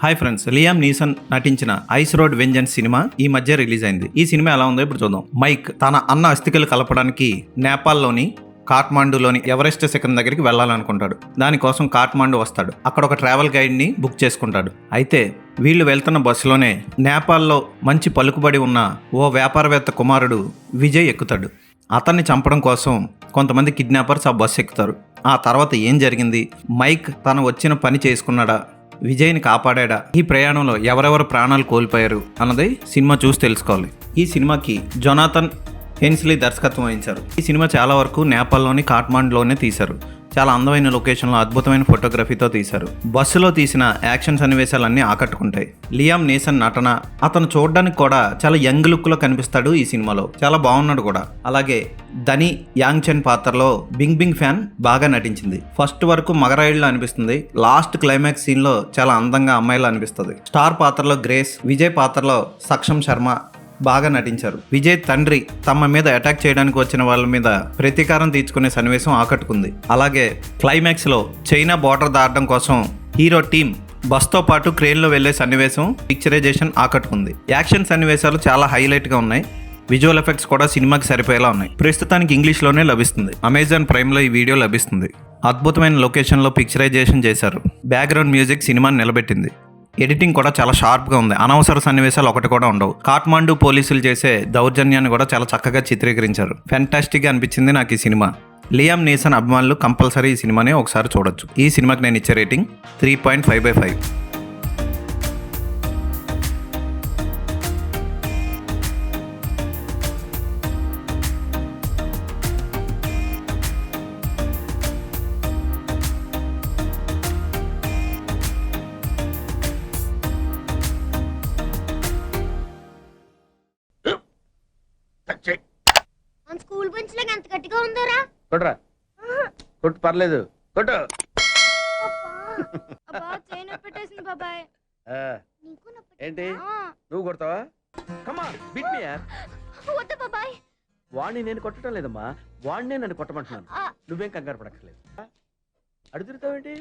Hi friends, Liam నీసన్ నటించిన ice road vengeance cinema ఈ మధ్య రిలీజ్ అయింది. ఈ సినిమా ఎలా ఉందో ఇప్పుడు చూద్దాం. మైక్ తన అన్న అస్థికలు కలపడానికి నేపాల్లోని కాఠ్మాండూలోని ఎవరెస్ట్ శిఖరం దగ్గరికి వెళ్ళాలనుకుంటాడు. దానికోసం కాఠ్మాండు వస్తాడు. అక్కడ ఒక ట్రావెల్ గైడ్ని బుక్ చేసుకుంటాడు. అయితే వీళ్ళు వెళ్తున్న బస్సులోనే నేపాల్లో మంచి పలుకుబడి ఉన్న ఓ వ్యాపారవేత్త కుమారుడు విజయ్ ఎక్కుతాడు. అతన్ని చంపడం కోసం కొంతమంది కిడ్నాపర్స్ ఆ బస్సు ఎక్కుతారు. ఆ తర్వాత ఏం జరిగింది, మైక్ తను వచ్చిన పని చేసుకున్నాడా, విజయ్ని కాపాడా, ఈ ప్రయాణంలో ఎవరెవరు ప్రాణాలు కోల్పోయారు అన్నది సినిమా చూసి తెలుసుకోవాలి. ఈ సినిమాకి జొనాథన్ హెన్స్లీ దర్శకత్వం వహించారు. ఈ సినిమా చాలా వరకు నేపాల్లోని కాఠ్మాండులోనే తీశారు. చాలా అందమైన లొకేషన్లో అద్భుతమైన ఫోటోగ్రఫీతో తీశారు. బస్సులో తీసిన యాక్షన్ సన్నివేశాలన్నీ ఆకట్టుకుంటాయి. లియామ్ నీసన్ నటన, అతను చూడడానికి కూడా చాలా యంగ్ లుక్లో కనిపిస్తాడు. ఈ సినిమాలో చాలా బాగున్నాడు కూడా. అలాగే ధని యాంగ్చెన్ పాత్రలో బింగ్ బింగ్ ఫ్యాన్ బాగా నటించింది. ఫస్ట్ వరకు మగరాయిడ్లా అనిపిస్తుంది, లాస్ట్ క్లైమాక్స్ సీన్లో చాలా అందంగా అమ్మాయిలా అనిపిస్తుంది. స్టార్ పాత్రలో గ్రేస్, విజయ్ పాత్రలో సక్షం శర్మ బాగా నటించారు. విజయ్ తండ్రి తమ మీద అటాక్ చేయడానికి వచ్చిన వాళ్ళ మీద ప్రతీకారం తీర్చుకునే సన్నివేశం ఆకట్టుకుంది. అలాగే క్లైమాక్స్ లో చైనా బోర్డర్ దాటడం కోసం హీరో టీం బస్తో పాటు క్రేన్లో వెళ్లే సన్నివేశం పిక్చరైజేషన్ ఆకట్టుకుంది. యాక్షన్ సన్నివేశాలు చాలా హైలైట్ గా ఉన్నాయి. విజువల్ ఎఫెక్ట్స్ కూడా సినిమాకి సరిపోయేలా ఉన్నాయి. ప్రస్తుతానికి ఇంగ్లీష్లోనే లభిస్తుంది. అమెజాన్ ప్రైమ్లో ఈ వీడియో లభిస్తుంది. అద్భుతమైన లొకేషన్లో పిక్చరైజేషన్ చేశారు. బ్యాక్గ్రౌండ్ మ్యూజిక్ సినిమాని నిలబెట్టింది. ఎడిటింగ్ కూడా చాలా షార్ప్గా ఉంది. అనవసర సన్నివేశాలు ఒకటి కూడా ఉండవు. కాఠ్మాండు పోలీసులు చేసే దౌర్జన్యాన్ని కూడా చాలా చక్కగా చిత్రీకరించారు. ఫ్యాంటాస్టిక్గా అనిపించింది నాకు ఈ సినిమా. లియామ్ నీసన్ అభిమానులు కంపల్సరీ ఈ సినిమాని ఒకసారి చూడొచ్చు. ఈ సినిమాకి నేను ఇచ్చే రేటింగ్ 3.5/5. మన స్కూల్ బెంచ్ లాగా ఎంత గట్టిగా ఉందోరా. కొట్రా, కొట్టు, పర్లేదు, కొట్టు. అబ్బా చేయి నొప్పి పెట్టేసింది బాబాయ్. ఆ, నీకు నొప్పి ఏంటి పెట్టిందా? నువ్వు కొడతావా? కమాన్, బిట్ మీ యార్. వద్దు బాబాయ్. వాడిని నేను కొట్టడం లేదమ్మా, వాడినే నన్ను కొట్టమంటున్నాను. ఆ. నువ్వేం కంగారు పడక్కర్లేదు. అడుగుతావేంటి?